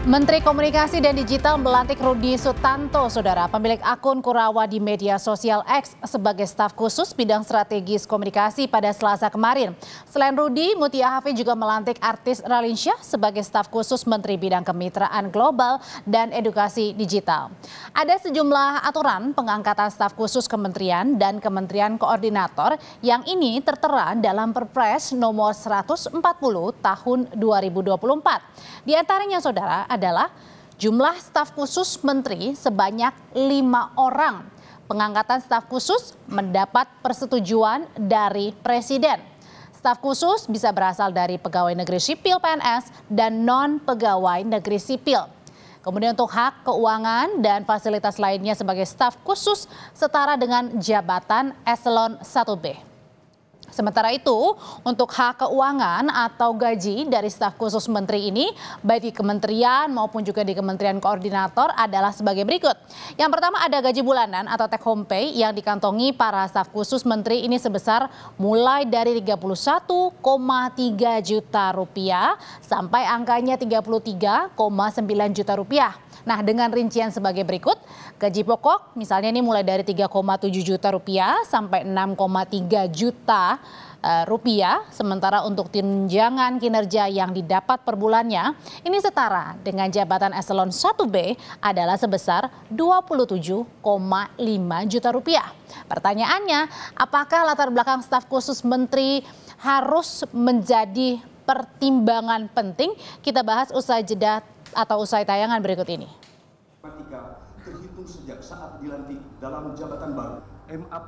Menteri Komunikasi dan Digital melantik Rudi Sutanto, Saudara, pemilik akun Kurawa di media sosial X sebagai staf khusus bidang strategis komunikasi pada Selasa kemarin. Selain Rudi, Mutia Hafid juga melantik artis Raline Shah sebagai staf khusus Menteri Bidang Kemitraan Global dan Edukasi Digital. Ada sejumlah aturan pengangkatan staf khusus kementerian dan kementerian koordinator yang ini tertera dalam Perpres nomor 140 tahun 2024. Di antaranya, Saudara, adalah jumlah staf khusus menteri sebanyak 5 orang. Pengangkatan staf khusus mendapat persetujuan dari Presiden. Staf khusus bisa berasal dari pegawai negeri sipil PNS dan non-pegawai negeri sipil. Kemudian untuk hak keuangan dan fasilitas lainnya sebagai staf khusus setara dengan jabatan eselon 1B. Sementara itu, untuk hak keuangan atau gaji dari staf khusus menteri ini, baik di kementerian maupun juga di kementerian koordinator adalah sebagai berikut. Yang pertama ada gaji bulanan atau take home pay yang dikantongi para staf khusus menteri ini sebesar mulai dari 31,3 juta rupiah sampai angkanya 33,9 juta rupiah. Nah, dengan rincian sebagai berikut, gaji pokok misalnya ini mulai dari 3,7 juta rupiah sampai 6,3 juta rupiah. Sementara untuk tunjangan kinerja yang didapat per bulannya ini setara dengan jabatan eselon 1B adalah sebesar 27,5 juta rupiah. Pertanyaannya, apakah latar belakang staf khusus menteri harus menjadi pertimbangan penting? Kita bahas usai jeda atau usai tayangan berikut ini.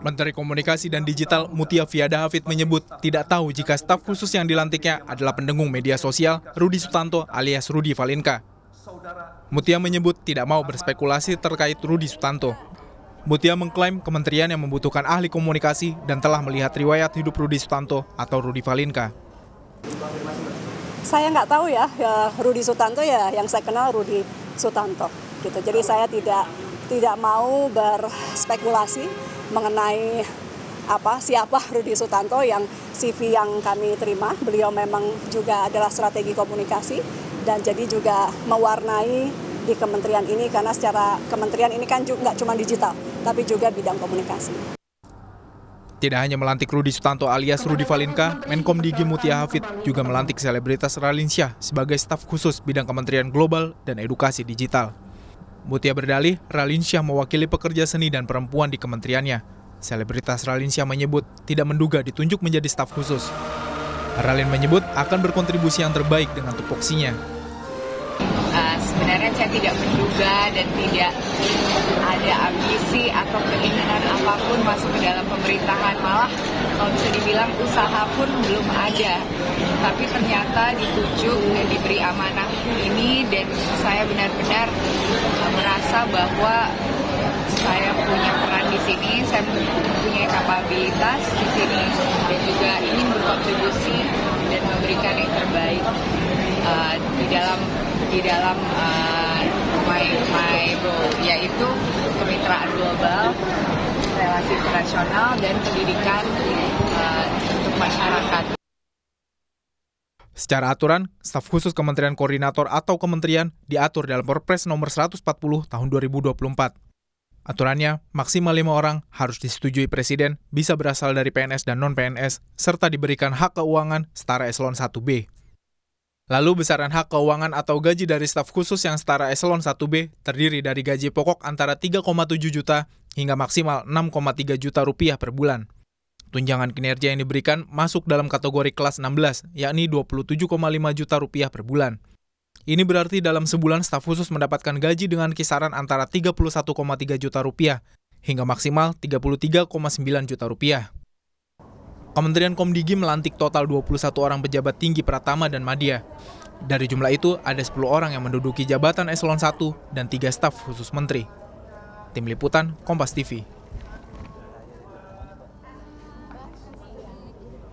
Menteri Komunikasi dan Digital Mutia Hafid menyebut tidak tahu jika staf khusus yang dilantiknya adalah pendengung media sosial Rudi Sutanto alias Rudy Valinka. Mutia menyebut tidak mau berspekulasi terkait Rudi Sutanto. Mutia mengklaim kementerian yang membutuhkan ahli komunikasi dan telah melihat riwayat hidup Rudi Sutanto atau Rudy Valinka. Saya nggak tahu ya Rudi Sutanto ya, yang saya kenal Rudi Sutanto gitu. Jadi saya tidak mau berspekulasi mengenai siapa Rudi Sutanto. Yang CV yang kami terima, beliau memang juga adalah strategi komunikasi dan jadi juga mewarnai di kementerian ini, karena secara kementerian ini kan juga nggak cuma digital tapi juga bidang komunikasi. Tidak hanya melantik Rudi Sutanto alias Rudy Valinka, Menkom Digi Mutia Hafid juga melantik selebritas Raline Shah sebagai staf khusus bidang Kementerian Global dan Edukasi Digital. Mutia berdalih, Raline Shah mewakili pekerja seni dan perempuan di kementeriannya. Selebritas Raline Shah menyebut tidak menduga ditunjuk menjadi staf khusus. Raline menyebut akan berkontribusi yang terbaik dengan tupoksinya. Sebenarnya saya tidak menduga dan tidak ada ambisi atau keinginan apapun masuk ke dalam pemerintahan. Malah kalau bisa dibilang usaha pun belum ada. Tapi ternyata ditunjuk dan diberi amanah ini, dan saya benar-benar merasa bahwa saya punya peran di sini, saya mempunyai kapabilitas di sini, dan juga ingin berkontribusi dan memberikan yang terbaik di dalam my role, yaitu kemitraan global, relasi internasional, dan pendidikan untuk masyarakat. Secara aturan, staf khusus Kementerian Koordinator atau Kementerian diatur dalam Perpres nomor 140 tahun 2024. Aturannya, maksimal 5 orang harus disetujui Presiden, bisa berasal dari PNS dan non-PNS, serta diberikan hak keuangan setara eselon 1B. Lalu besaran hak keuangan atau gaji dari staf khusus yang setara eselon 1B terdiri dari gaji pokok antara 3,7 juta hingga maksimal 6,3 juta rupiah per bulan. Tunjangan kinerja yang diberikan masuk dalam kategori kelas 16, yakni 27,5 juta rupiah per bulan. Ini berarti dalam sebulan staf khusus mendapatkan gaji dengan kisaran antara 31,3 juta rupiah hingga maksimal 33,9 juta rupiah. Kementerian Komdigi melantik total 21 orang pejabat tinggi Pratama dan Madya. Dari jumlah itu, ada 10 orang yang menduduki jabatan eselon 1 dan 3 staf khusus menteri. Tim Liputan, Kompas TV.